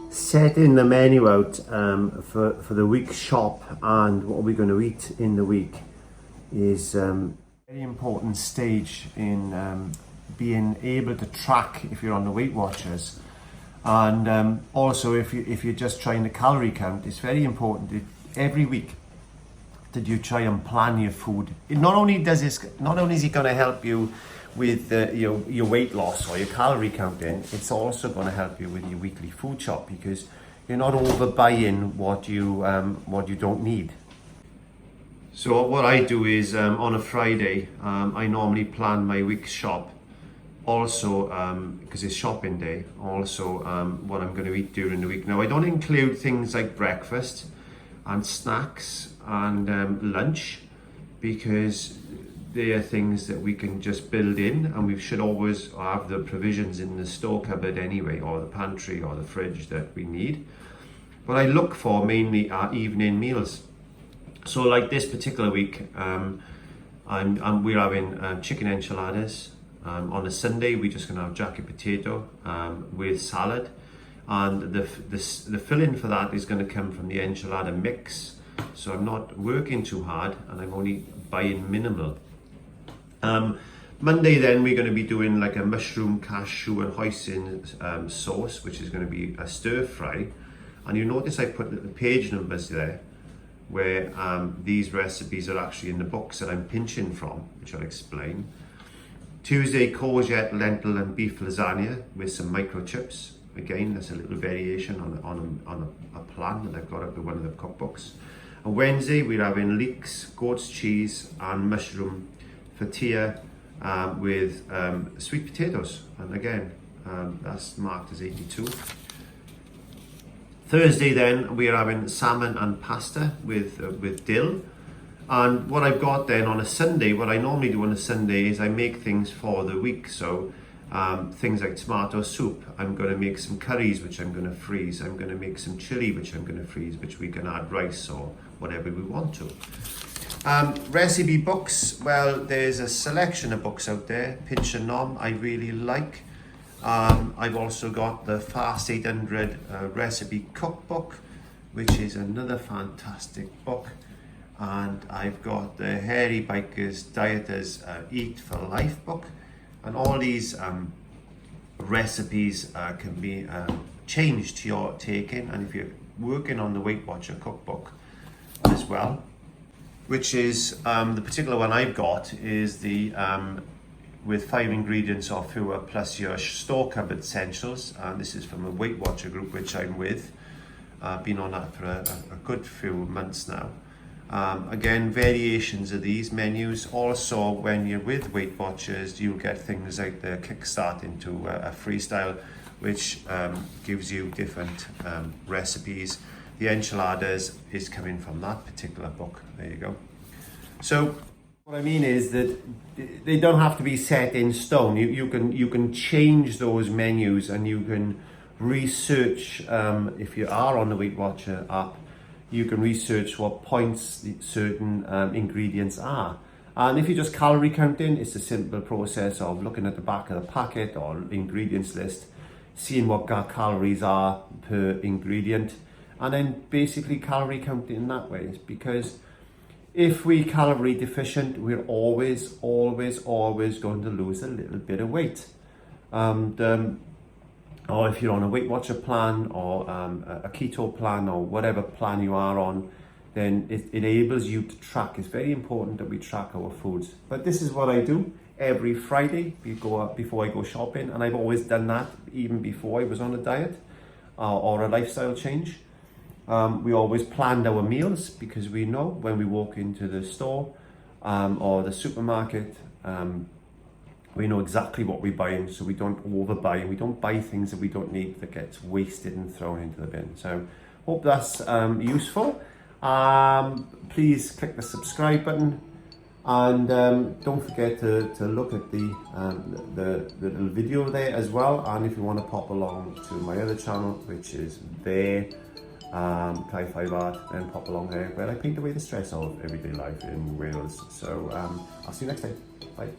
Setting the menu out for the week's shop and what we're going to eat in the week is a very important stage in being able to track if you're on the Weight Watchers, and also if you're just trying to calorie count. It's very important that every week that you try and plan your food. Not only is it going to help you with your weight loss or your calorie counting, it's also going to help you with your weekly food shop, because you're not overbuying what you don't need. So what I do is on a Friday, I normally plan my week's shop. Also, because it's shopping day, also what I'm going to eat during the week. Now, I don't include things like breakfast and snacks and lunch, because they are things that we can just build in, and we should always have the provisions in the store cupboard anyway, or the pantry or the fridge that we need. But I look for mainly our evening meals. So like this particular week, we're having chicken enchiladas. On a Sunday, we're just going to have jacket potato with salad, and the filling for that is going to come from the enchilada mix. So I'm not working too hard, and I'm only buying minimal. Monday then we're going to be doing like a mushroom, cashew and hoisin sauce, which is going to be a stir fry. And you notice I put the page numbers there, where these recipes are actually in the books that I'm pinching from, which I'll explain. Tuesday, courgette, lentil and beef lasagna with some microchips. Again, that's a little variation on a plan that I've got up in one of the cookbooks. On Wednesday, we're having leeks, goat's cheese and mushroom fattia with sweet potatoes. And again, that's marked as 82. Thursday then, we're having salmon and pasta with dill. And what I've got then on a Sunday, what I normally do on a Sunday is I make things for the week. So things like tomato soup, I'm going to make some curries which I'm going to freeze, I'm going to make some chili which I'm going to freeze, which we can add rice or whatever we want to. Recipe books, well, there's a selection of books out there. Pinch and Nom I really like. I've also got the Fast 800 recipe cookbook, which is another fantastic book. And I've got the Hairy Bikers Dieters Eat for Life book. And all these recipes can be changed to your taking. And if you're working on the Weight Watcher cookbook as well, which is the particular one I've got is the with 5 ingredients or fewer plus your store cupboard essentials. And this is from a Weight Watcher group which I'm with. I've been on that for a good few months now. Again, variations of these menus. Also, when you're with Weight Watchers, you'll get things like the kickstart into a freestyle, which gives you different recipes. The enchiladas is coming from that particular book. There you go. So what I mean is that they don't have to be set in stone. You can change those menus, and you can research if you are on the Weight Watcher app. You can research what points certain ingredients are. And if you're just calorie counting, it's a simple process of looking at the back of the packet or ingredients list, seeing what calories are per ingredient, and then basically calorie counting in that way. Because if we calorie deficient, we're always going to lose a little bit of weight. Or if you're on a Weight Watcher plan or a keto plan or whatever plan you are on, then it enables you to track. It's very important that we track our foods. But this is what I do every Friday before I go shopping, and I've always done that even before I was on a diet or a lifestyle change. We always planned our meals, because we know when we walk into the store or the supermarket, we know exactly what we're buying, so we don't overbuy, and we don't buy things that we don't need that gets wasted and thrown into the bin. So hope that's useful. Please click the subscribe button, and don't forget to look at the little video there as well. And if you want to pop along to my other channel, which is there, Kai 5 Art, then pop along there, where I paint away the stress of everyday life in Wales. So I'll see you next time. Bye.